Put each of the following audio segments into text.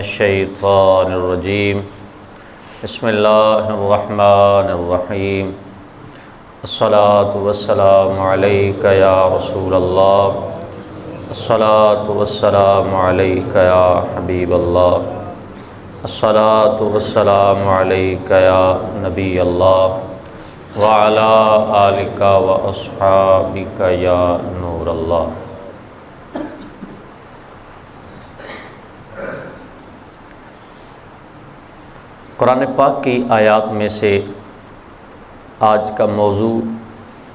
الشیطان الرجیم بسم اللہ الرحمن الرحیم الصلاة والسلام علیک یا رسول اللہ الصلاة والسلام علیک یا حبیب اللہ الصلاة والسلام علیک یا نبی اللہ وعلی آلک و اصحابک یا نور اللہ۔ قرآن پاک کی آیات میں سے آج کا موضوع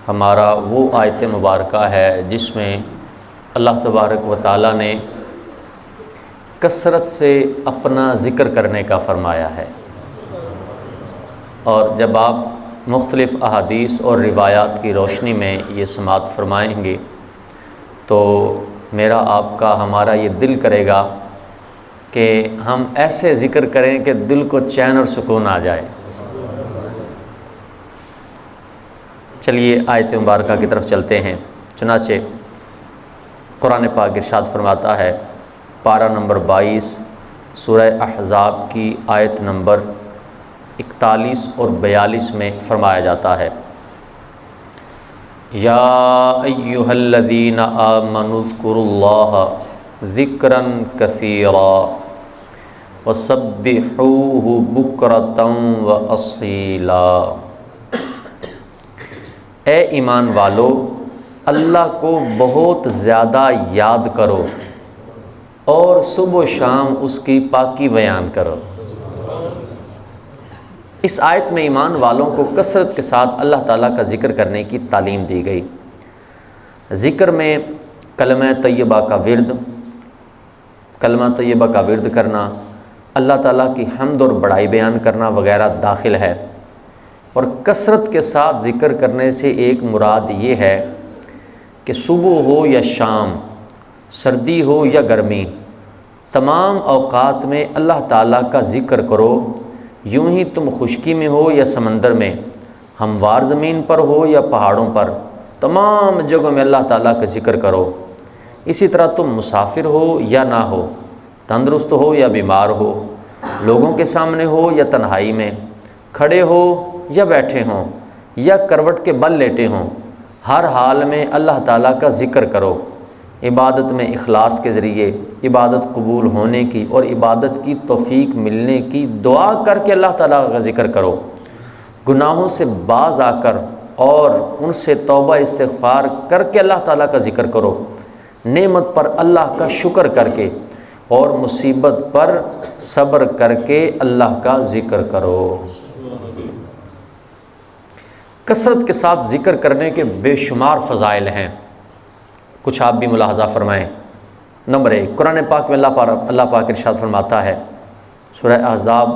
ہمارا وہ آیت مبارکہ ہے جس میں اللہ تبارک و تعالیٰ نے کثرت سے اپنا ذکر کرنے کا فرمایا ہے، اور جب آپ مختلف احادیث اور روایات کی روشنی میں یہ سماعت فرمائیں گے تو میرا آپ کا ہمارا یہ دل کرے گا کہ ہم ایسے ذکر کریں کہ دل کو چین اور سکون آ جائے۔ چلیے آیت مبارکہ کی طرف چلتے ہیں۔ چنانچہ قرآن پاک ارشاد فرماتا ہے، پارہ نمبر 22 سورہ احزاب کی آیت نمبر 41 اور 42 میں فرمایا جاتا ہے، یا ایھا الذین آمنوا اذکروا اللہ ذکرا کثیرا وسبحوہ بکرۃ واصیلا۔ اے ایمان والو، اللہ کو بہت زیادہ یاد کرو اور صبح و شام اس کی پاکی بیان کرو۔ اس آیت میں ایمان والوں کو کثرت کے ساتھ اللہ تعالیٰ کا ذکر کرنے کی تعلیم دی گئی۔ ذکر میں کلمہ طیبہ کا ورد، کلمہ طیبہ کا ورد کرنا، اللہ تعالیٰ کی حمد اور بڑائی بیان کرنا وغیرہ داخل ہے، اور کثرت کے ساتھ ذکر کرنے سے ایک مراد یہ ہے کہ صبح ہو یا شام، سردی ہو یا گرمی، تمام اوقات میں اللہ تعالیٰ کا ذکر کرو۔ یوں ہی تم خشکی میں ہو یا سمندر میں، ہموار زمین پر ہو یا پہاڑوں پر، تمام جگہوں میں اللہ تعالیٰ کا ذکر کرو۔ اسی طرح تم مسافر ہو یا نہ ہو، تندرست ہو یا بیمار ہو، لوگوں کے سامنے ہو یا تنہائی میں، کھڑے ہو یا بیٹھے ہوں یا کروٹ کے بل لیٹے ہوں، ہر حال میں اللہ تعالیٰ کا ذکر کرو۔ عبادت میں اخلاص کے ذریعے عبادت قبول ہونے کی اور عبادت کی توفیق ملنے کی دعا کر کے اللہ تعالیٰ کا ذکر کرو۔ گناہوں سے باز آ کر اور ان سے توبہ استغفار کر کے اللہ تعالیٰ کا ذکر کرو۔ نعمت پر اللہ کا شکر کر کے اور مصیبت پر صبر کر کے اللہ کا ذکر کرو۔ کثرت کے ساتھ ذکر کرنے کے بے شمار فضائل ہیں، کچھ آپ بھی ملاحظہ فرمائیں۔ نمبر 1، قرآن پاک میں اللہ پاک ارشاد فرماتا ہے، سورہ احزاب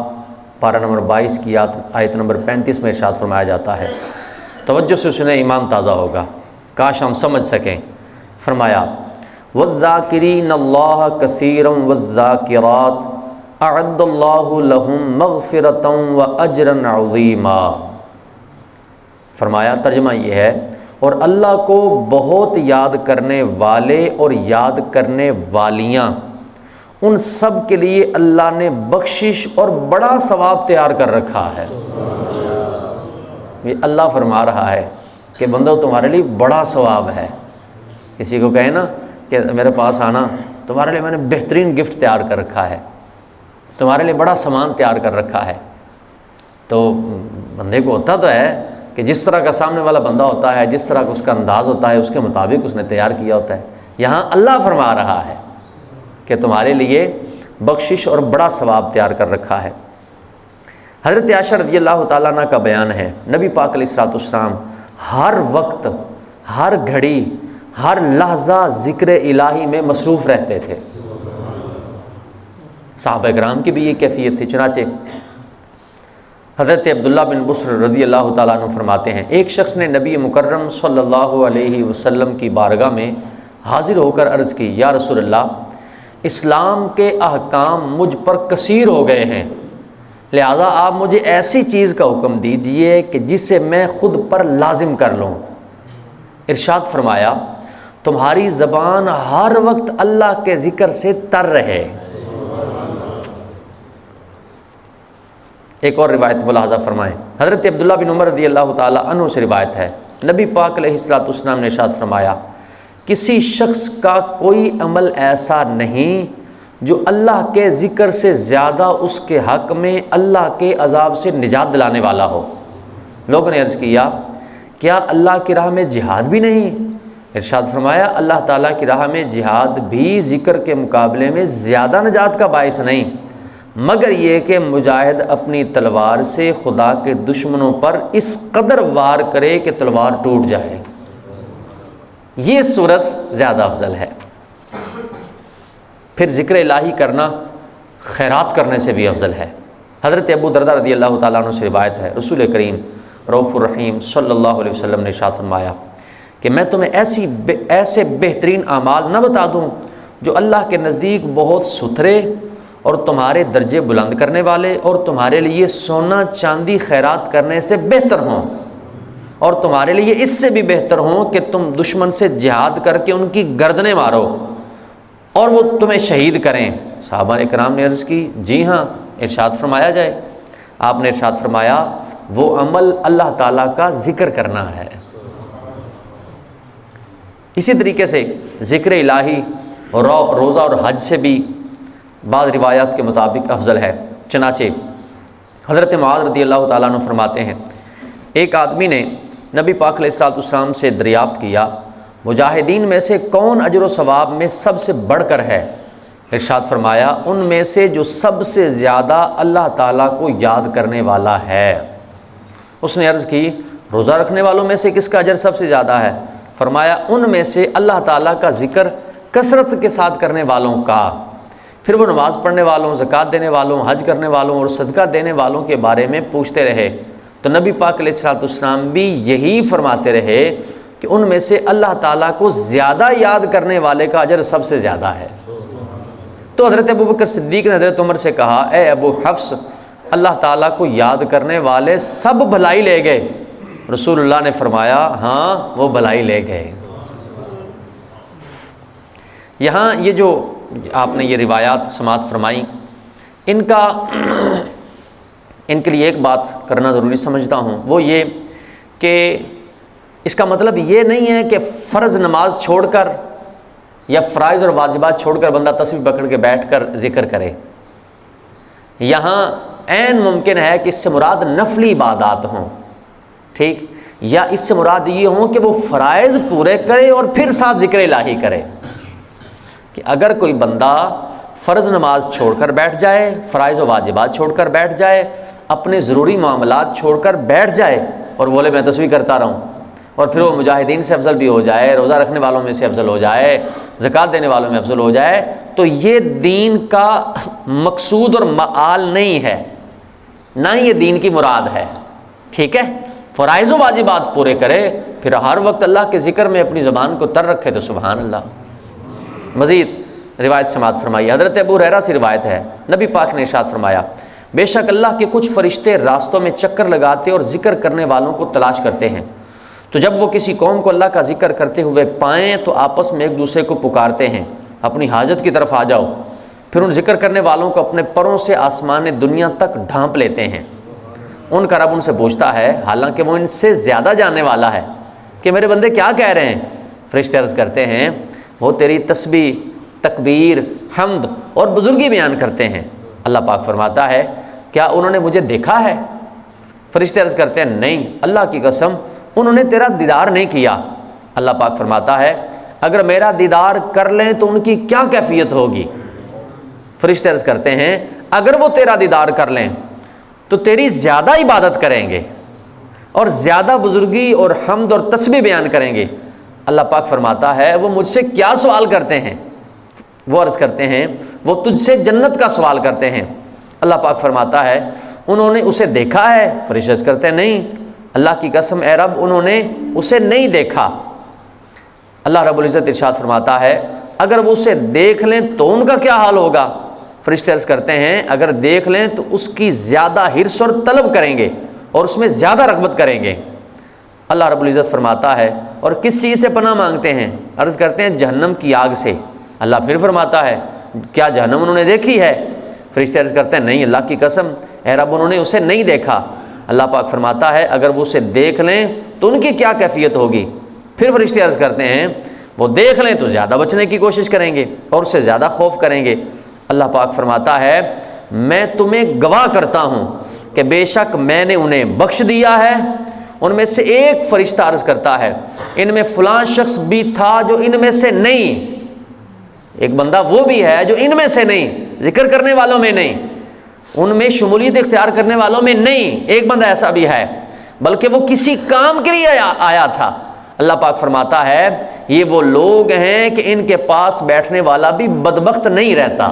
پارہ نمبر 22 کی آیت نمبر 35 میں ارشاد فرمایا جاتا ہے، توجہ سے سنیں، ایمان تازہ ہوگا، کاش ہم سمجھ سکیں۔ فرمایا، وَالذَّاكِرِينَ اللَّهَ كَثِيرًا وَالذَّاكِرَاتِ أَعَدَّ اللَّهُ لَهُم مَّغْفِرَةً وَأَجْرًا عَظِيمًا۔ فرمایا، ترجمہ یہ ہے، اور اللہ کو بہت یاد کرنے والے اور یاد کرنے والیاں، ان سب کے لیے اللہ نے بخشش اور بڑا ثواب تیار کر رکھا ہے۔ یہ اللہ فرما رہا ہے کہ بندو تمہارے لیے بڑا ثواب ہے۔ کسی کو کہے نا کہ میرے پاس آنا، تمہارے لیے میں نے بہترین گفٹ تیار کر رکھا ہے، تمہارے لیے بڑا سامان تیار کر رکھا ہے، تو بندے کو ہوتا تو ہے کہ جس طرح کا سامنے والا بندہ ہوتا ہے، جس طرح کا اس کا انداز ہوتا ہے، اس کے مطابق اس نے تیار کیا ہوتا ہے۔ یہاں اللہ فرما رہا ہے کہ تمہارے لیے بخشش اور بڑا ثواب تیار کر رکھا ہے۔ حضرت عائشہ رضی اللہ تعالیٰ عنہ کا بیان ہے، نبی پاک علیہ الصلوۃ والسلام ہر وقت، ہر گھڑی، ہر لحظہ ذکر الہی میں مصروف رہتے تھے۔ صحابہ کرام کی بھی یہ کیفیت تھی۔ چنانچہ حضرت عبداللہ بن بصر رضی اللہ تعالیٰ عنہ فرماتے ہیں، ایک شخص نے نبی مکرم صلی اللہ علیہ وسلم کی بارگاہ میں حاضر ہو کر عرض کی، یا رسول اللہ، اسلام کے احکام مجھ پر کثیر ہو گئے ہیں، لہذا آپ مجھے ایسی چیز کا حکم دیجئے کہ جسے میں خود پر لازم کر لوں۔ ارشاد فرمایا، تمہاری زبان ہر وقت اللہ کے ذکر سے تر رہے۔ ایک اور روایت ملاحظہ فرمائیں، حضرت عبداللہ بن عمر رضی اللہ تعالیٰ عنہ سے روایت ہے، نبی پاک علیہ السلام نے ارشاد فرمایا، کسی شخص کا کوئی عمل ایسا نہیں جو اللہ کے ذکر سے زیادہ اس کے حق میں اللہ کے عذاب سے نجات دلانے والا ہو۔ لوگوں نے عرض کیا کیا اللہ کی راہ میں جہاد بھی نہیں؟ ارشاد فرمایا اللہ تعالیٰ کی راہ میں جہاد بھی ذکر کے مقابلے میں زیادہ نجات کا باعث نہیں، مگر یہ کہ مجاہد اپنی تلوار سے خدا کے دشمنوں پر اس قدر وار کرے کہ تلوار ٹوٹ جائے، یہ صورت زیادہ افضل ہے۔ پھر ذکر الہی کرنا خیرات کرنے سے بھی افضل ہے۔ حضرت ابو درداء رضی اللہ تعالیٰ عنہ سے روایت ہے، رسول کریم رؤوف الرحیم صلی اللہ علیہ وسلم نے ارشاد فرمایا کہ میں تمہیں ایسے بہترین اعمال نہ بتا دوں جو اللہ کے نزدیک بہت ستھرے اور تمہارے درجے بلند کرنے والے اور تمہارے لیے سونا چاندی خیرات کرنے سے بہتر ہوں، اور تمہارے لیے اس سے بھی بہتر ہوں کہ تم دشمن سے جہاد کر کے ان کی گردنیں مارو اور وہ تمہیں شہید کریں۔ صحابہ اکرام نے عرض کی جی ہاں، ارشاد فرمایا جائے۔ آپ نے ارشاد فرمایا وہ عمل اللہ تعالیٰ کا ذکر کرنا ہے۔ اسی طریقے سے ذکر الہی روزہ اور حج سے بھی بعض روایات کے مطابق افضل ہے۔ چنانچہ حضرت معاذ رضی اللہ تعالیٰ عنہ فرماتے ہیں، ایک آدمی نے نبی پاک علیہ السلام سے دریافت کیا مجاہدین میں سے کون اجر و ثواب میں سب سے بڑھ کر ہے؟ ارشاد فرمایا ان میں سے جو سب سے زیادہ اللہ تعالیٰ کو یاد کرنے والا ہے۔ اس نے عرض کی روزہ رکھنے والوں میں سے کس کا اجر سب سے زیادہ ہے؟ فرمایا ان میں سے اللہ تعالیٰ کا ذکر کثرت کے ساتھ کرنے والوں کا۔ پھر وہ نماز پڑھنے والوں، زکوٰۃ دینے والوں، حج کرنے والوں اور صدقہ دینے والوں کے بارے میں پوچھتے رہے تو نبی پاک علیہ السلام بھی یہی فرماتے رہے کہ ان میں سے اللہ تعالیٰ کو زیادہ یاد کرنے والے کا اجر سب سے زیادہ ہے۔ تو حضرت ابوبکر صدیق نے حضرت عمر سے کہا اے ابو حفص، اللہ تعالیٰ کو یاد کرنے والے سب بھلائی لے گئے؟ رسول اللہ نے فرمایا ہاں وہ بھلائی لے گئے۔ یہاں یہ جو آپ نے یہ روایات سماعت فرمائیں، ان کے لیے ایک بات کرنا ضروری سمجھتا ہوں، وہ یہ کہ اس کا مطلب یہ نہیں ہے کہ فرض نماز چھوڑ کر یا فرائض اور واجبات چھوڑ کر بندہ تسبیح پکڑ کے بیٹھ کر ذکر کرے۔ یہاں عین ممکن ہے کہ اس سے مراد نفلی عبادات ہوں، ٹھیک، یا اس سے مراد یہ ہوں کہ وہ فرائض پورے کرے اور پھر ساتھ ذکر الہی کرے۔ کہ اگر کوئی بندہ فرض نماز چھوڑ کر بیٹھ جائے، فرائض و واجبات چھوڑ کر بیٹھ جائے، اپنے ضروری معاملات چھوڑ کر بیٹھ جائے اور بولے میں تسبیح کرتا رہوں، اور پھر وہ مجاہدین سے افضل بھی ہو جائے، روزہ رکھنے والوں میں سے افضل ہو جائے، زکوٰۃ دینے والوں میں افضل ہو جائے، تو یہ دین کا مقصود اور مآل نہیں ہے، نہ ہی یہ دین کی مراد ہے، ٹھیک ہے۔ فرائض و واجبات پورے کرے، پھر ہر وقت اللہ کے ذکر میں اپنی زبان کو تر رکھے تو سبحان اللہ۔ مزید روایت سماعت فرمائی، حضرت ابو ہریرہ سے روایت ہے، نبی پاک نے ارشاد فرمایا بے شک اللہ کے کچھ فرشتے راستوں میں چکر لگاتے اور ذکر کرنے والوں کو تلاش کرتے ہیں، تو جب وہ کسی قوم کو اللہ کا ذکر کرتے ہوئے پائیں تو آپس میں ایک دوسرے کو پکارتے ہیں اپنی حاجت کی طرف آ جاؤ، پھر ان ذکر کرنے والوں کو اپنے پروں سے آسمان دنیا تک ڈھانپ لیتے ہیں۔ ان کا رب ان سے پوچھتا ہے، حالانکہ وہ ان سے زیادہ جاننے والا ہے، کہ میرے بندے کیا کہہ رہے ہیں؟ فرشتے عرض کرتے ہیں وہ تیری تسبیح، تکبیر، حمد اور بزرگی بیان کرتے ہیں۔ اللہ پاک فرماتا ہے کیا انہوں نے مجھے دیکھا ہے؟ فرشتے عرض کرتے ہیں نہیں، اللہ کی قسم انہوں نے تیرا دیدار نہیں کیا۔ اللہ پاک فرماتا ہے اگر میرا دیدار کر لیں تو ان کی کیا کیفیت ہوگی؟ فرشتے عرض کرتے ہیں اگر وہ تیرا دیدار کر لیں تو تیری زیادہ عبادت کریں گے اور زیادہ بزرگی اور حمد اور تسبیح بیان کریں گے۔ اللہ پاک فرماتا ہے وہ مجھ سے کیا سوال کرتے ہیں؟ وہ عرض کرتے ہیں وہ تجھ سے جنت کا سوال کرتے ہیں۔ اللہ پاک فرماتا ہے انہوں نے اسے دیکھا ہے؟ فرشتے عرض کرتے ہیں نہیں، اللہ کی قسم اے رب انہوں نے اسے نہیں دیکھا۔ اللہ رب العزت ارشاد فرماتا ہے اگر وہ اسے دیکھ لیں تو ان کا کیا حال ہوگا؟ فرشتے عرض کرتے ہیں اگر دیکھ لیں تو اس کی زیادہ حرص اور طلب کریں گے اور اس میں زیادہ رغبت کریں گے۔ اللہ رب العزت فرماتا ہے اور کس چیز سے پناہ مانگتے ہیں؟ عرض کرتے ہیں جہنم کی آگ سے۔ اللہ پھر فرماتا ہے کیا جہنم انہوں نے دیکھی ہے؟ فرشتے عرض کرتے ہیں نہیں، اللہ کی قسم اے رب انہوں نے اسے نہیں دیکھا۔ اللہ پاک فرماتا ہے اگر وہ اسے دیکھ لیں تو ان کی کیا کیفیت ہوگی؟ پھر فرشتے عرض کرتے ہیں وہ دیکھ لیں تو زیادہ بچنے کی کوشش کریں گے اور اس سے زیادہ خوف کریں گے۔ اللہ پاک فرماتا ہے میں تمہیں گواہ کرتا ہوں کہ بے شک میں نے انہیں بخش دیا ہے۔ ان میں سے ایک فرشتہ عرض کرتا ہے ان میں فلاں شخص بھی تھا جو ان میں سے نہیں، ایک بندہ وہ بھی ہے جو ان میں سے نہیں، ذکر کرنے والوں میں نہیں، ان میں شمولیت اختیار کرنے والوں میں نہیں، ایک بندہ ایسا بھی ہے بلکہ وہ کسی کام کے لیے آیا تھا۔ اللہ پاک فرماتا ہے یہ وہ لوگ ہیں کہ ان کے پاس بیٹھنے والا بھی بدبخت نہیں رہتا،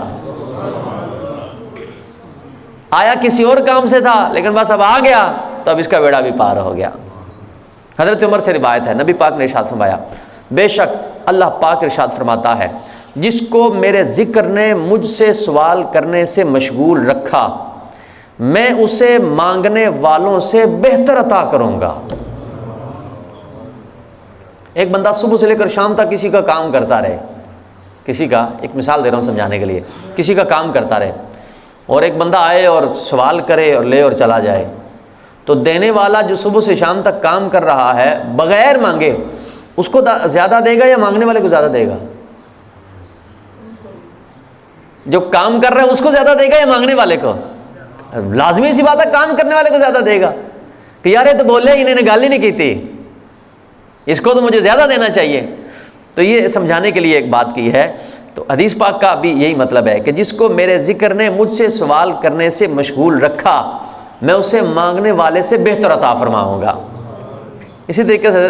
آیا کسی اور کام سے تھا لیکن بس اب آ گیا تو اب اس کا بیڑا بھی پار ہو گیا۔ حضرت عمر سے روایت ہے نبی پاک نے ارشاد فرمایا بے شک اللہ پاک ارشاد فرماتا ہے جس کو میرے ذکر نے مجھ سے سوال کرنے سے مشغول رکھا میں اسے مانگنے والوں سے بہتر عطا کروں گا۔ ایک بندہ صبح سے لے کر شام تک کسی کا کام کرتا رہے، کسی کا، ایک مثال دے رہا ہوں سمجھانے کے لیے، کسی کا کام کرتا رہے اور ایک بندہ آئے اور سوال کرے اور لے اور چلا جائے، تو دینے والا جو صبح سے شام تک کام کر رہا ہے بغیر مانگے اس کو زیادہ دے گا یا مانگنے والے کو زیادہ دے گا؟ جو کام کر رہا ہے اس کو زیادہ دے گا یا مانگنے والے کو؟ لازمی سی بات ہے کام کرنے والے کو زیادہ دے گا کہ یار یہ تو بولے انہوں نے گال ہی نہیں کی تھی، اس کو تو مجھے زیادہ دینا چاہیے۔ تو یہ سمجھانے کے لیے ایک بات کی ہے۔ تو حدیث پاک کا بھی یہی مطلب ہے کہ جس کو میرے ذکر نے مجھ سے سوال کرنے سے مشغول رکھا میں اسے مانگنے والے سے بہتر عطا فرماؤں گا۔ اسی طریقے سے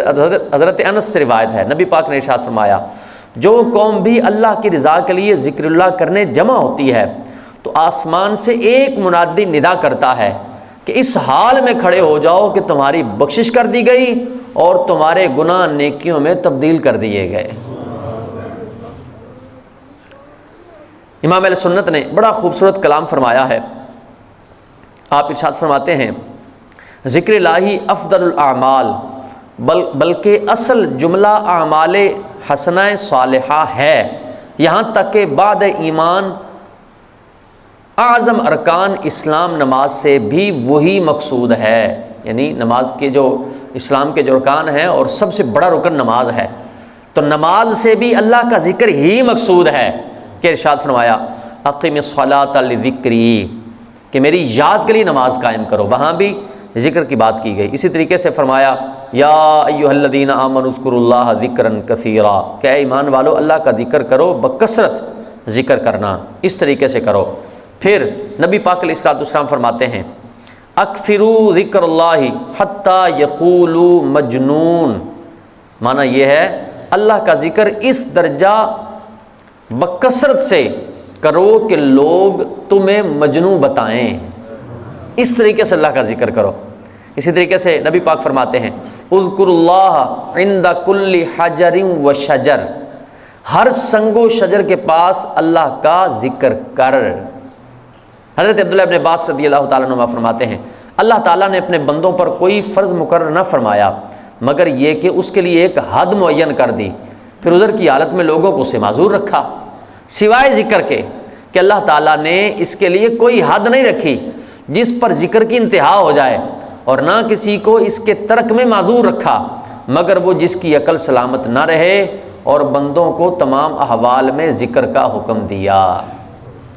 حضرت انس سے روایت ہے نبی پاک نے ارشاد فرمایا جو قوم بھی اللہ کی رضا کے لیے ذکر اللہ کرنے جمع ہوتی ہے تو آسمان سے ایک منادی ندا کرتا ہے کہ اس حال میں کھڑے ہو جاؤ کہ تمہاری بخشش کر دی گئی اور تمہارے گناہ نیکیوں میں تبدیل کر دیے گئے۔ امام علیہ سنت نے بڑا خوبصورت کلام فرمایا ہے، آپ ارشاد فرماتے ہیں ذکر الہی افضل الاعمال بلکہ اصل جملہ اعمال حسنہ صالحہ ہے، یہاں تک کہ بعد ایمان اعظم ارکان اسلام نماز سے بھی وہی مقصود ہے، یعنی نماز کے جو اسلام کے جو ارکان ہیں اور سب سے بڑا رکن نماز ہے، تو نماز سے بھی اللہ کا ذکر ہی مقصود ہے کہ ارشاد فرمایا اقم الصلاۃ لذکری کہ میری یاد کے لیے نماز قائم کرو، وہاں بھی ذکر کی بات کی گئی۔ اسی طریقے سے فرمایا یا ایھا الذین آمنوا اذکروا اللہ ذکرا کثیرا کہ اے ایمان والو اللہ کا ذکر کرو بکثرت ذکر کرنا، اس طریقے سے کرو۔ پھر نبی پاک علیہ الصلوۃ والسلام فرماتے ہیں اکثروا ذکر اللہ حتی یقولوا مجنون، معنی یہ ہے اللہ کا ذکر اس درجہ بکثرت سے کرو کہ لوگ تمہیں مجنون بتائیں، اس طریقے سے اللہ کا ذکر کرو۔ اسی طریقے سے نبی پاک فرماتے ہیں اذکر اللہ عند کل حجر و شجر، ہر سنگ و شجر کے پاس اللہ کا ذکر کر۔ حضرت عبداللہ ابن عباس رضی اللہ تعالیٰ عنہ فرماتے ہیں اللہ تعالیٰ نے اپنے بندوں پر کوئی فرض مقرر نہ فرمایا مگر یہ کہ اس کے لیے ایک حد معین کر دی، پھر عذر کی حالت میں لوگوں کو اسے معذور رکھا، سوائے ذکر کے کہ اللہ تعالیٰ نے اس کے لیے کوئی حد نہیں رکھی جس پر ذکر کی انتہا ہو جائے، اور نہ کسی کو اس کے ترک میں معذور رکھا مگر وہ جس کی عقل سلامت نہ رہے، اور بندوں کو تمام احوال میں ذکر کا حکم دیا،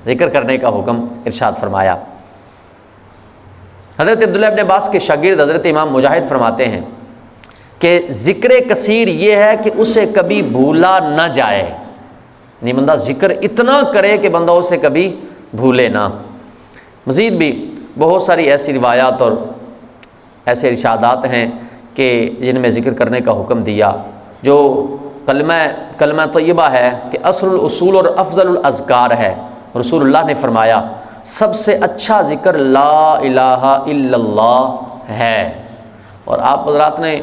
ذکر کرنے کا حکم ارشاد فرمایا۔ حضرت عبداللہ ابن عباس کے شاگرد حضرت امام مجاہد فرماتے ہیں کہ ذکر کثیر یہ ہے کہ اسے کبھی بھولا نہ جائے، یعنی بندہ ذکر اتنا کرے کہ بندہ اسے کبھی بھولے نہ۔ مزید بھی بہت ساری ایسی روایات اور ایسے ارشادات ہیں کہ جن میں ذکر کرنے کا حکم دیا، جو کلمہ طیبہ ہے کہ اصل الاصول اور افضل الاذکار ہے۔ رسول اللہ نے فرمایا سب سے اچھا ذکر لا الہ الا اللہ ہے، اور آپ حضرات نے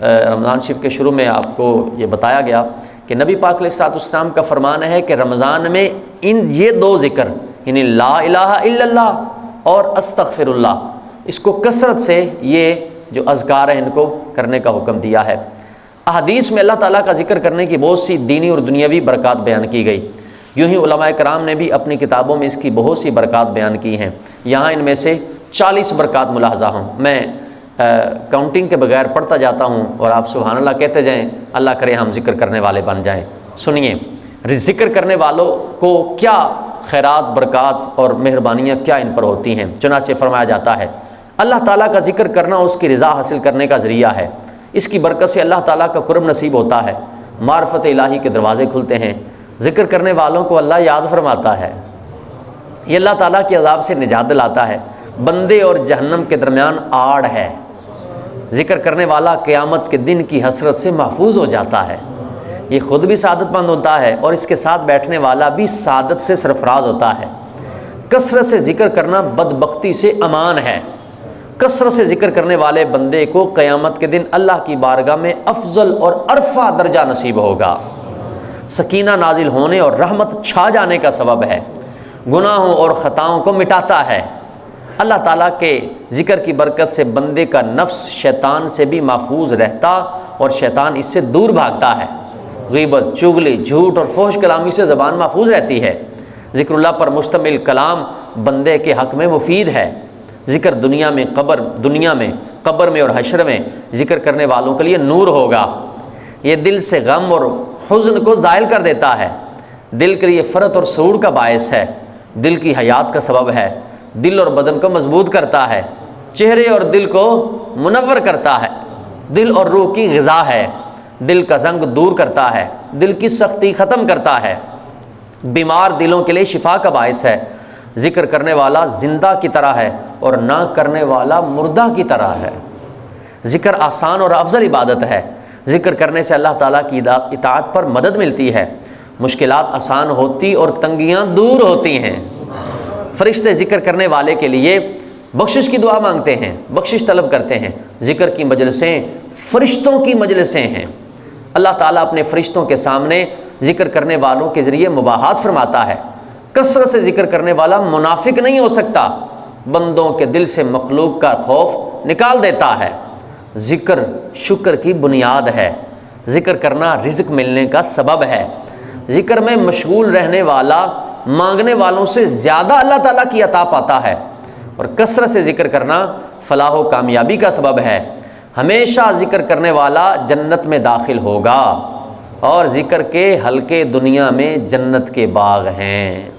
رمضان شریف کے شروع میں آپ کو یہ بتایا گیا کہ نبی پاک علیہ الصلوۃ والسلام کا فرمان ہے کہ رمضان میں یہ دو ذکر یعنی لا الہ الا اللہ اور استغفر اللہ، اس کو کثرت سے یہ جو اذکار ہیں ان کو کرنے کا حکم دیا ہے۔ احادیث میں اللہ تعالیٰ کا ذکر کرنے کی بہت سی دینی اور دنیاوی برکات بیان کی گئی، یوں ہی علماء کرام نے بھی اپنی کتابوں میں اس کی بہت سی برکات بیان کی ہیں۔ یہاں ان میں سے 40 برکات ملاحظہ ہوں۔ میں کاؤنٹنگ کے بغیر پڑھتا جاتا ہوں اور آپ سبحان اللہ کہتے جائیں، اللہ کرے ہم ذکر کرنے والے بن جائیں۔ سنیے ذکر کرنے والوں کو کیا خیرات، برکات اور مہربانیاں کیا ان پر ہوتی ہیں۔ چنانچہ فرمایا جاتا ہے اللہ تعالیٰ کا ذکر کرنا اس کی رضا حاصل کرنے کا ذریعہ ہے، اس کی برکت سے اللہ تعالیٰ کا قرب نصیب ہوتا ہے، معرفت الہی کے دروازے کھلتے ہیں، ذکر کرنے والوں کو اللہ یاد فرماتا ہے، یہ اللہ تعالیٰ کے عذاب سے نجات دلاتا ہے، بندے اور جہنم کے درمیان آڑ ہے، ذکر کرنے والا قیامت کے دن کی حسرت سے محفوظ ہو جاتا ہے، یہ خود بھی سعادت مند ہوتا ہے اور اس کے ساتھ بیٹھنے والا بھی سعادت سے سرفراز ہوتا ہے۔ کثرت سے ذکر کرنا بدبختی سے امان ہے، کثرت سے ذکر کرنے والے بندے کو قیامت کے دن اللہ کی بارگاہ میں افضل اور عرفہ درجہ نصیب ہوگا، سکینہ نازل ہونے اور رحمت چھا جانے کا سبب ہے، گناہوں اور خطاؤں کو مٹاتا ہے۔ اللہ تعالیٰ کے ذکر کی برکت سے بندے کا نفس شیطان سے بھی محفوظ رہتا اور شیطان اس سے دور بھاگتا ہے، غیبت، چغلی، جھوٹ اور فحش کلامی سے زبان محفوظ رہتی ہے۔ ذکر اللہ پر مشتمل کلام بندے کے حق میں مفید ہے، ذکر دنیا میں قبر میں اور حشر میں ذکر کرنے والوں کے لیے نور ہوگا، یہ دل سے غم اور حزن کو زائل کر دیتا ہے، دل کے لیے فرحت اور سرور کا باعث ہے، دل کی حیات کا سبب ہے، دل اور بدن کو مضبوط کرتا ہے، چہرے اور دل کو منور کرتا ہے، دل اور روح کی غذا ہے، دل کا زنگ دور کرتا ہے، دل کی سختی ختم کرتا ہے، بیمار دلوں کے لیے شفا کا باعث ہے، ذکر کرنے والا زندہ کی طرح ہے اور نہ کرنے والا مردہ کی طرح ہے، ذکر آسان اور افضل عبادت ہے، ذکر کرنے سے اللہ تعالیٰ کی اطاعت پر مدد ملتی ہے، مشکلات آسان ہوتی اور تنگیاں دور ہوتی ہیں، فرشتے ذکر کرنے والے کے لیے بخشش کی دعا مانگتے ہیں، بخشش طلب کرتے ہیں، ذکر کی مجلسیں فرشتوں کی مجلسیں ہیں، اللہ تعالیٰ اپنے فرشتوں کے سامنے ذکر کرنے والوں کے ذریعے مباحات فرماتا ہے، کثرت سے ذکر کرنے والا منافق نہیں ہو سکتا، بندوں کے دل سے مخلوق کا خوف نکال دیتا ہے، ذکر شکر کی بنیاد ہے، ذکر کرنا رزق ملنے کا سبب ہے، ذکر میں مشغول رہنے والا مانگنے والوں سے زیادہ اللہ تعالیٰ کی عطا پاتا ہے، اور کثرت سے ذکر کرنا فلاح و کامیابی کا سبب ہے، ہمیشہ ذکر کرنے والا جنت میں داخل ہوگا، اور ذکر کے حلقے دنیا میں جنت کے باغ ہیں۔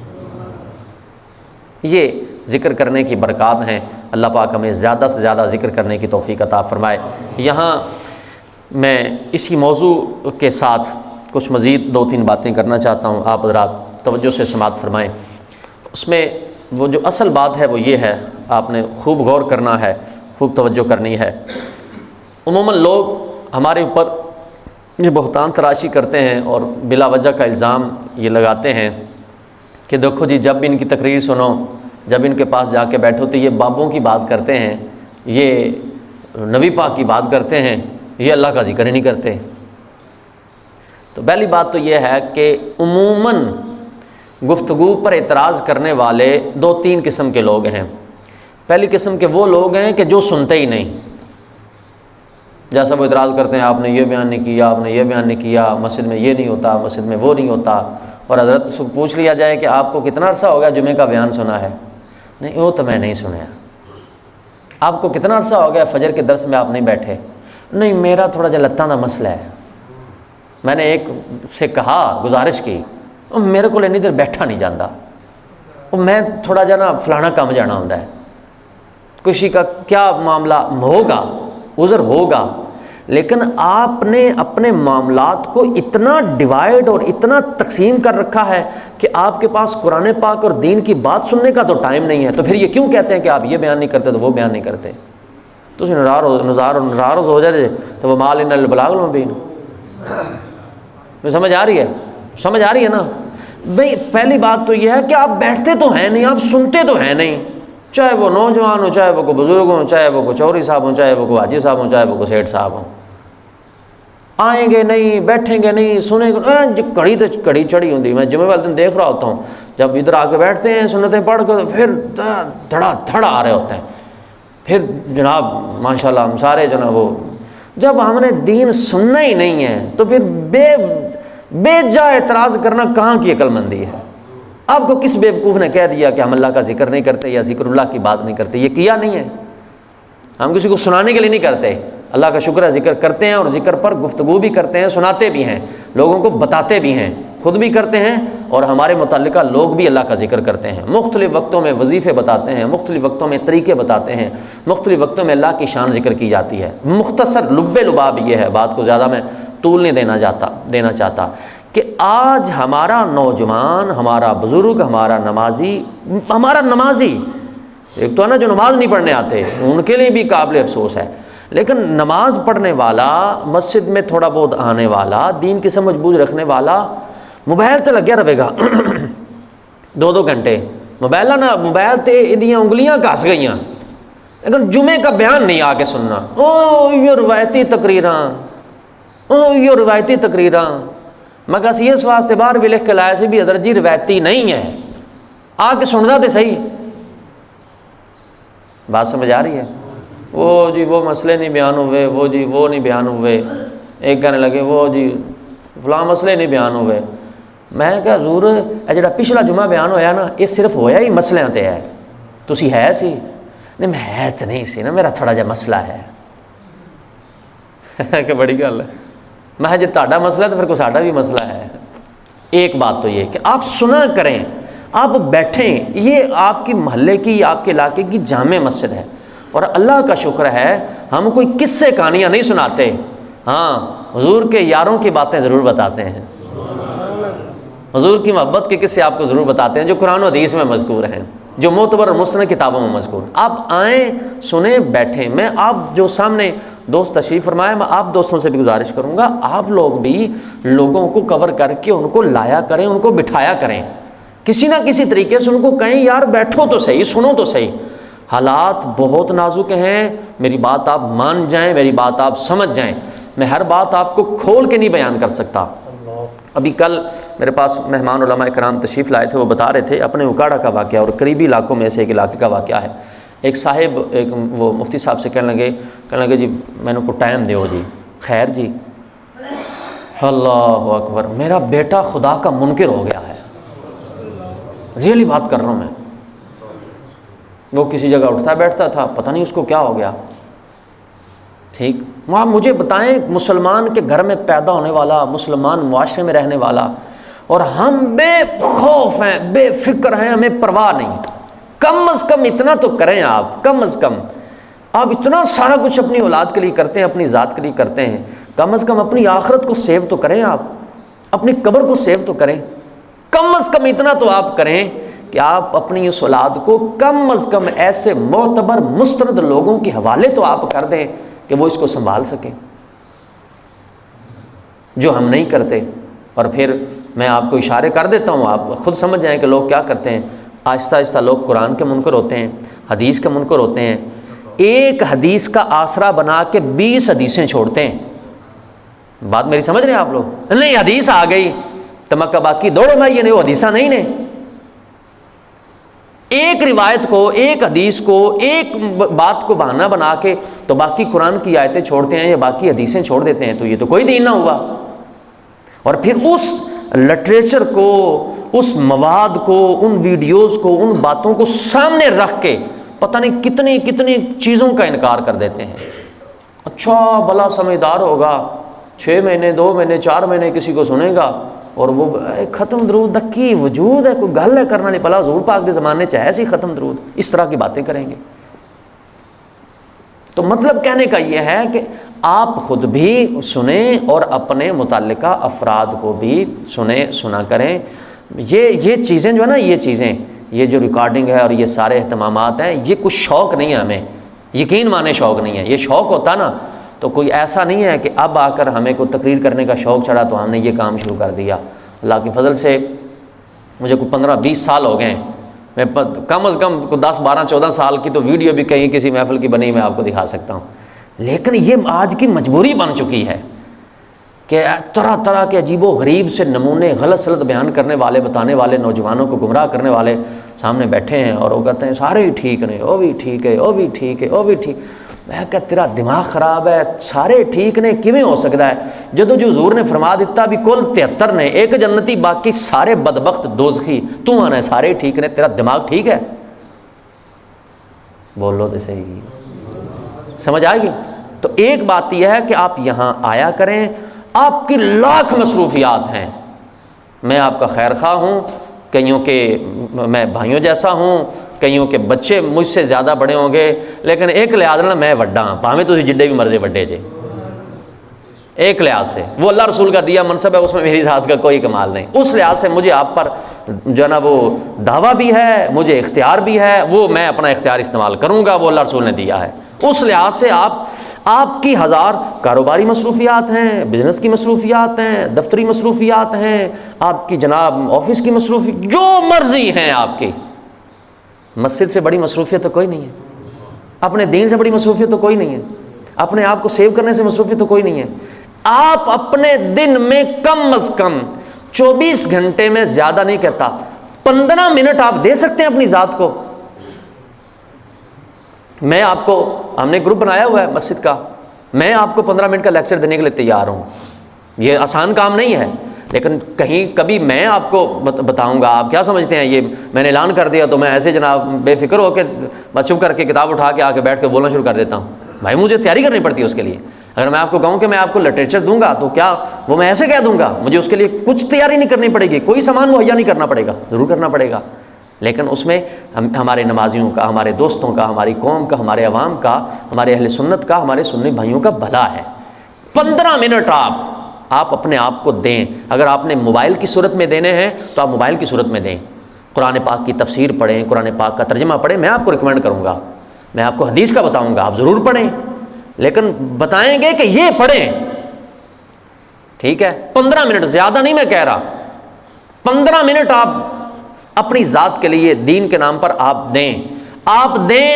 یہ ذکر کرنے کی برکات ہیں، اللہ پاک ہمیں زیادہ سے زیادہ ذکر کرنے کی توفیق عطا فرمائے۔ یہاں میں اسی موضوع کے ساتھ کچھ مزید 2-3 باتیں کرنا چاہتا ہوں، آپ حضرات توجہ سے سماعت فرمائیں۔ اس میں وہ جو اصل بات ہے وہ یہ ہے، آپ نے خوب غور کرنا ہے، خوب توجہ کرنی ہے۔ عموماً لوگ ہمارے اوپر یہ بہتان تراشی کرتے ہیں اور بلا وجہ کا الزام یہ لگاتے ہیں کہ دیکھو جی جب بھی ان کی تقریر سنو، جب ان کے پاس جا کے بیٹھو تو یہ بابوں کی بات کرتے ہیں، یہ نبی پاک کی بات کرتے ہیں، یہ اللہ کا ذکر ہی نہیں کرتے۔ تو پہلی بات تو یہ ہے کہ عموماً گفتگو پر اعتراض کرنے والے 2-3 قسم کے لوگ ہیں۔ پہلی قسم کے وہ لوگ ہیں کہ جو سنتے ہی نہیں، جیسا وہ اعتراض کرتے ہیں آپ نے یہ بیان نہیں کیا، آپ نے یہ بیان نہیں کیا، مسجد میں یہ نہیں ہوتا، مسجد میں وہ نہیں ہوتا، اور حضرت سے پوچھ لیا جائے کہ آپ کو کتنا عرصہ ہو گیا جمعے کا بیان سنا ہے؟ نہیں وہ تو میں نہیں سنیا۔ آپ کو کتنا عرصہ ہو گیا فجر کے درس میں آپ نہیں بیٹھے؟ نہیں میرا تھوڑا جا لتاں دا مسئلہ ہے، میں نے ایک سے کہا، گزارش کی، میرے کو انی دیر بیٹھا نہیں جاتا، میں تھوڑا جا نا فلانا کام جانا ہوتا ہے، کسی کا کیا معاملہ ہوگا، عذر ہوگا، لیکن آپ نے اپنے معاملات کو اتنا ڈیوائیڈ اور اتنا تقسیم کر رکھا ہے کہ آپ کے پاس قرآن پاک اور دین کی بات سننے کا تو ٹائم نہیں ہے، تو پھر یہ کیوں کہتے ہیں کہ آپ یہ بیان نہیں کرتے تو وہ بیان نہیں کرتے؟ تو ناراض ہو جائے تو وہ مال ان البلاغ المبین۔ سمجھ آ رہی ہے؟ سمجھ آ رہی ہے نا بھئی؟ پہلی بات تو یہ ہے کہ آپ بیٹھتے تو ہیں نہیں، آپ سنتے تو ہیں نہیں، چاہے وہ نوجوان ہو، چاہے وہ کوئی بزرگ ہوں، چاہے وہ کوئی چوہری صاحب ہوں، چاہے وہ کوئی حاجی صاحب ہوں، چاہے وہ کوئی سیٹھ صاحب ہوں، آئیں گے نہیں، بیٹھیں گے نہیں، سنیں گے۔ کڑی تو کڑی چڑھی ہوتی، میں جمعے والے دن دیکھ رہا ہوتا ہوں جب ادھر آ کے بیٹھتے ہیں سنتیں پڑھ کے تو پھر دھڑا دھڑ آ رہے ہوتے ہیں، پھر جناب ماشاءاللہ ہم سارے جو نا وہ، جب ہم نے دین سننا ہی نہیں ہے تو پھر بے جا اعتراض کرنا کہاں کی عقل مندی ہے؟ آپ کو کس بیوقوف نے کہہ دیا کہ ہم اللہ کا ذکر نہیں کرتے یا ذکر اللہ کی بات نہیں کرتے؟ یہ کیا نہیں ہے، ہم کسی کو سنانے کے لیے نہیں کرتے، اللہ کا شکر ہے ذکر کرتے ہیں، اور ذکر پر گفتگو بھی کرتے ہیں، سناتے بھی ہیں، لوگوں کو بتاتے بھی ہیں، خود بھی کرتے ہیں، اور ہمارے متعلقہ لوگ بھی اللہ کا ذکر کرتے ہیں، مختلف وقتوں میں وظیفے بتاتے ہیں، مختلف وقتوں میں طریقے بتاتے ہیں، مختلف وقتوں میں اللہ کی شان ذکر کی جاتی ہے۔ مختصر لب لباب یہ ہے، بات کو زیادہ میں طول نہیں دینا چاہتا کہ آج ہمارا نوجوان، ہمارا بزرگ، ہمارا نمازی ایک تو ہے نا جو نماز نہیں پڑھنے آتے، ان کے لیے بھی قابل افسوس ہے، لیکن نماز پڑھنے والا، مسجد میں تھوڑا بہت آنے والا، دین کی سمجھ بوجھ رکھنے والا موبائل تے لگیا رہے گا 2 گھنٹے موبائل تے ادیاں انگلیاں گھس گئیاں، لیکن جمعے کا بیان نہیں آ کے سننا، یہ روایتی تقریراں میں کہا اس واسطے باہر بھی لکھ کے لایا سی بھی حضرت جی روایتی نہیں ہے، آ کے سننا تے صحیح۔ بات سمجھ آ رہی ہے؟ وہ جی وہ مسئلے نہیں بیان ہوئے، وہ جی وہ نہیں بیان ہوئے، ایک کہنے لگے وہ جی فلاں مسئلے نہیں بیان ہوئے۔ میں کہا حضور اے جڑا پچھلا جمعہ بیان ہویا نا، یہ صرف ہویا ہی مسئلے تے ہے، تسی ہے سی؟ نہیں میں ہے تو نہیں سی نا، میرا تھوڑا جا مسئلہ ہے۔ کہ بڑی گل ہے، میں جی تہاڈا مسئلہ ہے تو پھر کوئی ساڈا بھی مسئلہ ہے۔ ایک بات تو یہ کہ آپ سنا کریں، آپ بیٹھیں، یہ آپ کی محلے کی، آپ کے علاقے کی جامع مسجد ہے، اور اللہ کا شکر ہے ہم کوئی قصے کہانیاں نہیں سناتے، ہاں حضور کے یاروں کی باتیں ضرور بتاتے ہیں، حضور کی محبت کے قصے آپ کو ضرور بتاتے ہیں جو قرآن و حدیث میں مذکور ہیں، جو معتبر اور مستند کتابوں میں مذکور۔ آپ آئیں، سنیں، بیٹھیں۔ میں آپ جو سامنے دوست تشریف فرمائے، میں آپ دوستوں سے بھی گزارش کروں گا، آپ لوگ بھی لوگوں کو کور کر کے ان کو لایا کریں، ان کو بٹھایا کریں، کسی نہ کسی طریقے سے ان کو کہیں یار بیٹھو تو صحیح، سنو تو صحیح۔ حالات بہت نازک ہیں، میری بات آپ مان جائیں، میری بات آپ سمجھ جائیں، میں ہر بات آپ کو کھول کے نہیں بیان کر سکتا۔ ابھی کل میرے پاس مہمان علماء کرام تشریف لائے تھے، وہ بتا رہے تھے اپنے اکاڑا کا واقعہ، اور قریبی علاقوں میں سے ایک علاقے کا واقعہ ہے۔ ایک صاحب وہ مفتی صاحب سے کہنے لگے جی میں نے کو ٹائم دیو جی۔ خیر جی، اللہ اکبر، میرا بیٹا خدا کا منکر ہو گیا ہے، ریئلی بات کر رہا ہوں میں۔ وہ کسی جگہ اٹھتا بیٹھتا تھا، پتہ نہیں اس کو کیا ہو گیا، ٹھیک۔ وہاں مجھے بتائیں، مسلمان کے گھر میں پیدا ہونے والا، مسلمان معاشرے میں رہنے والا، اور ہم بے خوف ہیں، بے فکر ہیں، ہمیں پرواہ نہیں۔ کم از کم اتنا تو کریں آپ، کم از کم آپ اتنا سارا کچھ اپنی اولاد کے لیے کرتے ہیں، اپنی ذات کے لیے کرتے ہیں، کم از کم اپنی آخرت کو سیو تو کریں، آپ اپنی قبر کو سیو تو کریں، کم از کم اتنا تو آپ کریں کہ آپ اپنی اس اولاد کو کم از کم ایسے معتبر مستند لوگوں کے حوالے تو آپ کر دیں کہ وہ اس کو سنبھال سکیں، جو ہم نہیں کرتے۔ اور پھر میں آپ کو اشارے کر دیتا ہوں، آپ خود سمجھ جائیں کہ لوگ کیا کرتے ہیں۔ آہستہ آہستہ لوگ قرآن کے منکر ہوتے ہیں، حدیث کے منکر ہوتے ہیں، ایک حدیث کا آسرا بنا کے 20 حدیثیں چھوڑتے ہیں۔ بات میری سمجھ رہے ہیں آپ لوگ؟ نہیں حدیث آ گئی تو مکہ باقی دوڑو میں یہ نہیں، وہ حدیثہ نہیں نے۔ ایک روایت کو، ایک حدیث کو، ایک بات کو بہانہ بنا کے تو باقی قرآن کی آیتیں چھوڑتے ہیں یا باقی حدیثیں چھوڑ دیتے ہیں، تو یہ تو کوئی دین نہ ہوا۔ اور پھر اس لٹریچر کو، اس مواد کو، ان ویڈیوز کو، ان باتوں کو سامنے رکھ کے پتہ نہیں کتنی کتنی چیزوں کا انکار کر دیتے ہیں۔ اچھا بھلا سمجھدار ہوگا، 6 مہینے، 2 مہینے، 4 مہینے کسی کو سنے گا، اور وہ ختم درود دکی وجود ہے، کوئی گل ہے کرنا نہیں، پلا حضور پاک کے زمانے چ ایسی ختم درود، اس طرح کی باتیں کریں گے۔ تو مطلب کہنے کا یہ ہے کہ آپ خود بھی سنیں اور اپنے متعلقہ افراد کو بھی سنا کریں۔ یہ چیزیں جو ہے نا، یہ چیزیں، یہ جو ریکارڈنگ ہے اور یہ سارے اہتمامات ہیں، یہ کچھ شوق نہیں ہے ہمیں، یقین مانے شوق نہیں ہے۔ یہ شوق ہوتا نا تو کوئی ایسا نہیں ہے کہ اب آ کر ہمیں کوئی تقریر کرنے کا شوق چڑھا تو ہم نے یہ کام شروع کر دیا۔ اللہ کی فضل سے مجھے کوئی 15-20 سال ہو گئے ہیں، میں کم از کم 10-12-14 سال کی تو ویڈیو بھی کہیں کسی محفل کی بنی میں آپ کو دکھا سکتا ہوں، لیکن یہ آج کی مجبوری بن چکی ہے کہ طرح طرح کے عجیب و غریب سے نمونے، غلط سلط بیان کرنے والے، بتانے والے، نوجوانوں کو گمراہ کرنے والے سامنے بیٹھے ہیں، اور وہ کہتے ہیں سارے ہی ٹھیک نہیں، وہ بھی ٹھیک ہے، وہ بھی ٹھیک ہے، وہ بھی ٹھیک۔ میں کہا تیرا دماغ خراب ہے، سارے ٹھیک نے کیویں ہو سکتا ہے؟ جدو جو حضور نے فرما دیتا بھی کل 73 نے، ایک جنتی باقی سارے بدبخت دوزخی، تو آنا ہے سارے ٹھیک نے، تیرا دماغ ٹھیک ہے؟ بولو تو صحیح، سمجھ آئے گی؟ تو ایک بات یہ ہے کہ آپ یہاں آیا کریں، آپ کی لاکھ مصروفیات ہیں، میں آپ کا خیر خواہ ہوں، کئیوں کے میں بھائیوں جیسا ہوں، کئیوں کے بچے مجھ سے زیادہ بڑے ہوں گے، لیکن ایک لحاظ نہ میں وڈا ہاں، بھاویں تسی جڈے بھی مرضی وڈے جے، ایک لحاظ سے وہ اللہ رسول کا دیا منصب ہے، اس میں میری ذات کا کوئی کمال نہیں، اس لحاظ سے مجھے آپ پر جو ہے نا وہ دعویٰ بھی ہے، مجھے اختیار بھی ہے، وہ میں اپنا اختیار استعمال کروں گا، وہ اللہ رسول نے دیا ہے۔ اس لحاظ سے آپ کی ہزار کاروباری مصروفیات ہیں، بزنس کی مصروفیات ہیں، دفتری مصروفیات ہیں، آپ کی جناب آفس کی مصروفیات، جو مرضی ہیں آپ کی، مسجد سے بڑی مصروفیت تو کوئی نہیں ہے، اپنے دین سے بڑی مصروفیت تو کوئی نہیں ہے، اپنے آپ کو سیو کرنے سے مصروفیت تو کوئی نہیں ہے۔ آپ اپنے دن میں کم از کم 24 گھنٹے میں، زیادہ نہیں کہتا، 15 منٹ آپ دے سکتے ہیں اپنی ذات کو۔ میں آپ کو، ہم نے گروپ بنایا ہوا ہے مسجد کا، میں آپ کو 15 منٹ کا لیکچر دینے کے لیے تیار ہوں، یہ آسان کام نہیں ہے، لیکن کہیں کبھی میں آپ کو بتاؤں گا، آپ کیا سمجھتے ہیں یہ میں نے اعلان کر دیا تو میں ایسے جناب بے فکر ہو کے بس چپ کر کے کتاب اٹھا کے آ کے بیٹھ کے بولنا شروع کر دیتا ہوں؟ بھائی مجھے تیاری کرنی پڑتی ہے اس کے لیے۔ اگر میں آپ کو کہوں کہ میں آپ کو لٹریچر دوں گا تو کیا وہ میں ایسے کہہ دوں گا؟ مجھے اس کے لیے کچھ تیاری نہیں کرنی پڑے گی، کوئی سامان مہیا نہیں کرنا پڑے گا، ضرور کرنا پڑے گا، لیکن اس میں ہمارے نمازیوں کا، ہمارے دوستوں کا، ہماری قوم کا، ہمارے عوام کا، ہمارے اہل سنت کا، ہمارے سنی بھائیوں کا بھلا ہے۔ 15 منٹ آپ اپنے آپ کو دیں۔ اگر آپ نے موبائل کی صورت میں دینے ہیں تو آپ موبائل کی صورت میں دیں، قرآن پاک کی تفسیر پڑھیں، قرآن پاک کا ترجمہ پڑھیں، میں آپ کو ریکمینڈ کروں گا، میں آپ کو حدیث کا بتاؤں گا، آپ ضرور پڑھیں، لیکن بتائیں گے کہ یہ پڑھیں، ٹھیک ہے؟ 15 منٹ، زیادہ نہیں میں کہہ رہا، 15 منٹ آپ اپنی ذات کے لیے دین کے نام پر آپ دیں۔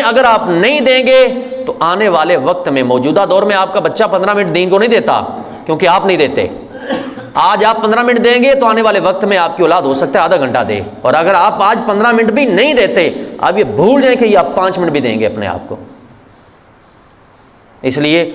اگر آپ نہیں دیں گے تو آنے والے وقت میں، موجودہ دور میں آپ کا بچہ 15 منٹ دین کو نہیں دیتا کیونکہ آپ نہیں دیتے۔ آج آپ 15 منٹ دیں گے تو آنے والے وقت میں آپ کی اولاد ہو سکتا ہے آدھا گھنٹہ دے، اور اگر آپ آج 15 منٹ بھی نہیں دیتے، آپ یہ بھول جائیں کہ یہ آپ 5 منٹ بھی دیں گے اپنے آپ کو۔ اس لیے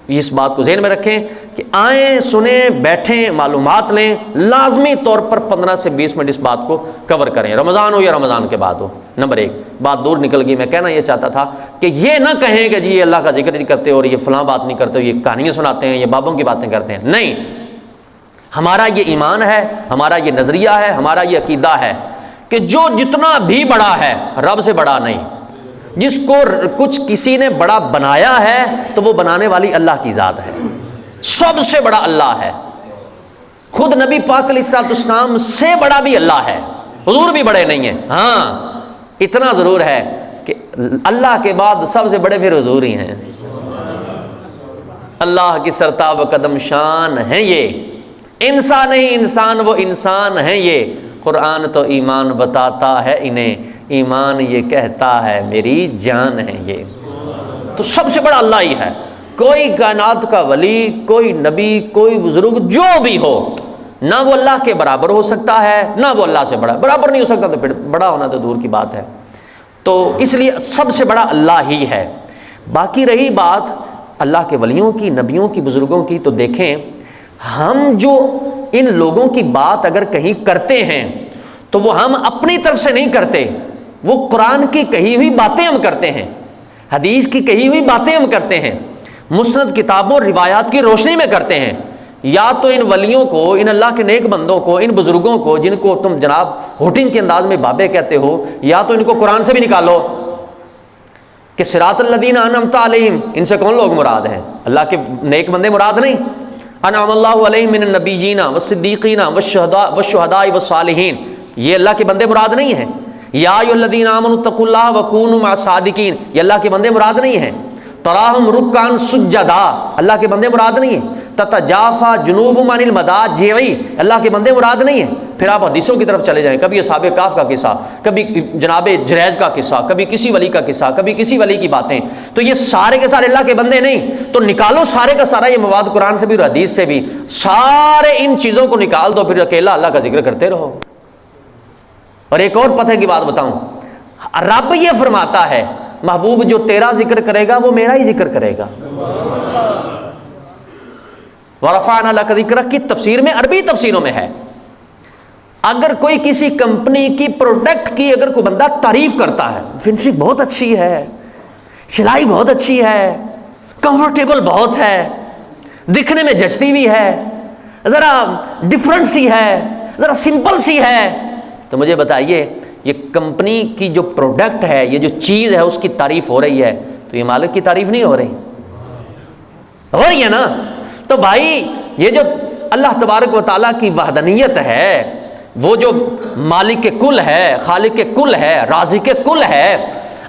اس بات کو ذہن میں رکھیں کہ آئیں، سنیں، بیٹھیں، معلومات لیں، لازمی طور پر 15 سے 20 منٹ اس بات کو کور کریں، رمضان ہو یا رمضان کے بعد ہو۔ نمبر 1 بات دور نکل گئی، میں کہنا یہ چاہتا تھا کہ یہ نہ کہیں کہ جی یہ اللہ کا ذکر نہیں کرتے اور یہ فلاں بات نہیں کرتے، یہ کہانیاں سناتے ہیں، یہ بابوں کی باتیں کرتے ہیں، نہیں۔ ہمارا یہ ایمان ہے، ہمارا یہ نظریہ ہے، ہمارا یہ عقیدہ ہے کہ جو جتنا بھی بڑا ہے رب سے بڑا نہیں۔ جس کو کچھ کسی نے بڑا بنایا ہے تو وہ بنانے والی اللہ کی ذات ہے، سب سے بڑا اللہ ہے، خود نبی پاک علیہ الصلوۃ والسلام سے بڑا بھی اللہ ہے، حضور بھی بڑے نہیں ہیں، ہاں اتنا ضرور ہے کہ اللہ کے بعد سب سے بڑے پھر حضور ہی ہیں، اللہ کی سرتاب و قدم شان ہیں یہ، انسان نہیں انسان، وہ انسان ہیں یہ، قرآن تو ایمان بتاتا ہے انہیں، ایمان یہ کہتا ہے میری جان ہے یہ۔ تو سب سے بڑا اللہ ہی ہے، کوئی کائنات کا ولی، کوئی نبی، کوئی بزرگ جو بھی ہو، نہ وہ اللہ کے برابر ہو سکتا ہے، نہ وہ اللہ سے بڑا، برابر نہیں ہو سکتا تو پھر بڑا ہونا تو دور کی بات ہے۔ تو اس لیے سب سے بڑا اللہ ہی ہے۔ باقی رہی بات اللہ کے ولیوں کی، نبیوں کی، بزرگوں کی، تو دیکھیں ہم جو ان لوگوں کی بات اگر کہیں کرتے ہیں تو وہ ہم اپنی طرف سے نہیں کرتے، وہ قرآن کی کہی ہوئی باتیں ہم کرتے ہیں، حدیث کی کہی ہوئی باتیں ہم کرتے ہیں، مسند کتابوں روایات کی روشنی میں کرتے ہیں۔ یا تو ان ولیوں کو، ان اللہ کے نیک بندوں کو، ان بزرگوں کو جن کو تم جناب ہوٹنگ کے انداز میں بابے کہتے ہو، یا تو ان کو قرآن سے بھی نکالو کہ صراط الذین انعمت علیہم، ان سے کون لوگ مراد ہیں؟ اللہ کے نیک بندے مراد نہیں، انعم اللہ علیہم من النبیین والصدیقین والشہداء والصالحین، یہ اللہ کے بندے مراد نہیں ہیں۔ یا ایھا الذین آمنوا اتقوا اللہ وکونوا مع الصادقین، یہ اللہ کے بندے مراد نہیں ہیں۔ تراہم رکعا سجدا، اللہ کے بندے مراد نہیں ہیں۔ تتجافی جنوبہم عن المضاجع، اللہ کے بندے مراد نہیں ہیں۔ پھر آپ حدیثوں کی طرف چلے جائیں، کبھی اصحاب کہف کا قصہ، کبھی جناب جریج کا قصہ، کبھی کسی ولی کا قصہ، کبھی کسی ولی کی باتیں، تو یہ سارے کے سارے اللہ کے بندے نہیں۔ تو نکالو سارے کا سارا یہ مواد قرآن سے بھی اور حدیث سے بھی، سارے ان چیزوں کو نکال دو، پھر اکیلا اللہ کا ذکر کرتے رہو۔ اور ایک اور پتہ کی بات بتاؤں، رب یہ فرماتا ہے محبوب جو تیرا ذکر کرے گا وہ میرا ہی ذکر کرے گا۔ وَرَفَعْنَا لَكَ ذِكْرَكَ کی تفسیر میں، عربی تفسیروں میں ہے، اگر کوئی کسی کمپنی کی پروڈکٹ کی اگر کوئی بندہ تعریف کرتا ہے، فنشنگ بہت اچھی ہے، سلائی بہت اچھی ہے، کمفرٹیبل بہت ہے، دکھنے میں جچتی بھی ہے، ذرا ڈفرنٹ سی ہے، ذرا سمپل سی ہے، تو مجھے بتائیے یہ کمپنی کی جو پروڈکٹ ہے، یہ جو چیز ہے اس کی تعریف ہو رہی ہے، تو یہ مالک کی تعریف نہیں ہو رہی؟ ہو رہی ہے نا؟ تو بھائی یہ جو اللہ تبارک و تعالیٰ کی وحدانیت ہے، وہ جو مالک کل ہے، خالق کل ہے، رازق کل ہے،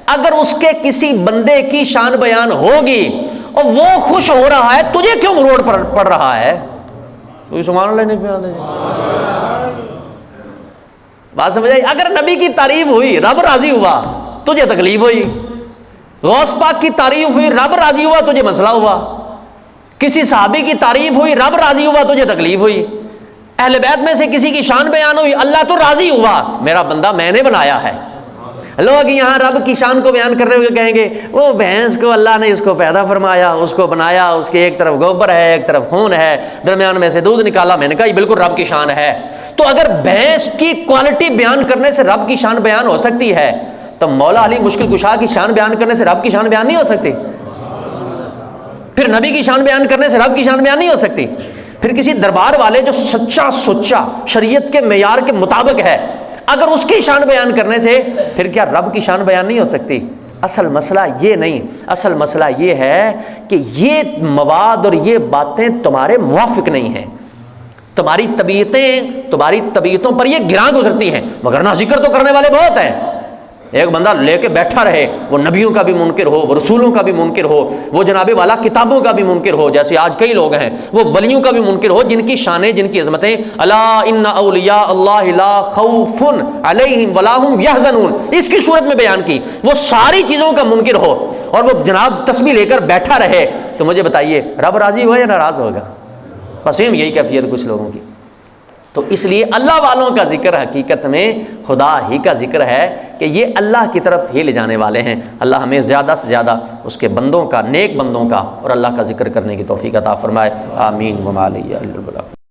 اگر اس کے کسی بندے کی شان بیان ہوگی اور وہ خوش ہو رہا ہے، تجھے کیوں روڈ پر پڑ رہا ہے؟ کوئی سبحان اللہ نہیں پہ بات سمجھ آئی؟ اگر نبی کی تعریف ہوئی، رب راضی ہوا، تجھے تکلیف ہوئی، غوث پاک کی تعریف ہوئی، رب راضی ہوا، تجھے مسئلہ ہوا، کسی صحابی کی تعریف ہوئی، رب راضی ہوا، تجھے تکلیف ہوئی، اہل بیت میں سے کسی کی شان بیان ہوئی، اللہ تو راضی ہوا، میرا بندہ میں نے بنایا ہے۔ لوگ یہاں رب کی شان کو بیان کرنے ہوئے کہیں گے وہ بھینس کو اللہ نے اس کو پیدا فرمایا، اس کو بنایا، اس کے ایک طرف گوبر ہے، ایک طرف خون ہے، درمیان میں سے دودھ نکالا۔ میں نے کہا یہ بالکل رب کی شان ہے۔ تو اگر بھینس کی کوالٹی بیان کرنے سے رب کی شان بیان ہو سکتی ہے، تو مولا علی مشکل کشا کی شان بیان کرنے سے رب کی شان بیان نہیں ہو سکتی؟ پھر نبی کی شان بیان کرنے سے رب کی شان بیان نہیں ہو سکتی؟ پھر کسی دربار والے جو سچا سچا شریعت کے معیار کے مطابق ہے، اگر اس کی شان بیان کرنے سے پھر کیا رب کی شان بیان نہیں ہو سکتی؟ اصل مسئلہ یہ نہیں، اصل مسئلہ یہ ہے کہ یہ مواد اور یہ باتیں تمہارے موافق نہیں ہیں، تمہاری طبیعتوں پر یہ گراں گزرتی ہیں، مگر نہ ذکر تو کرنے والے بہت ہیں۔ ایک بندہ لے کے بیٹھا رہے، وہ نبیوں کا بھی منکر ہو، وہ رسولوں کا بھی منکر ہو، وہ جناب والا کتابوں کا بھی منکر ہو، جیسے آج کئی لوگ ہیں، وہ ولیوں کا بھی منکر ہو، جن کی شانیں، جن کی عظمتیں الا ان اولیاء اللہ لا خوف علیہم ولا هم یحزنون اس کی صورت میں بیان کی، وہ ساری چیزوں کا منکر ہو اور وہ جناب تسبیح لے کر بیٹھا رہے، تو مجھے بتائیے رب راضی ہوا یا ناراض ہوگا؟ بس یہی کیفیت کچھ لوگوں کی۔ تو اس لیے اللہ والوں کا ذکر حقیقت میں خدا ہی کا ذکر ہے کہ یہ اللہ کی طرف ہی لے جانے والے ہیں۔ اللہ ہمیں زیادہ سے زیادہ اس کے بندوں کا، نیک بندوں کا اور اللہ کا ذکر کرنے کی توفیق عطا فرمائے، آمین۔ وما علیہ الا البلاغ۔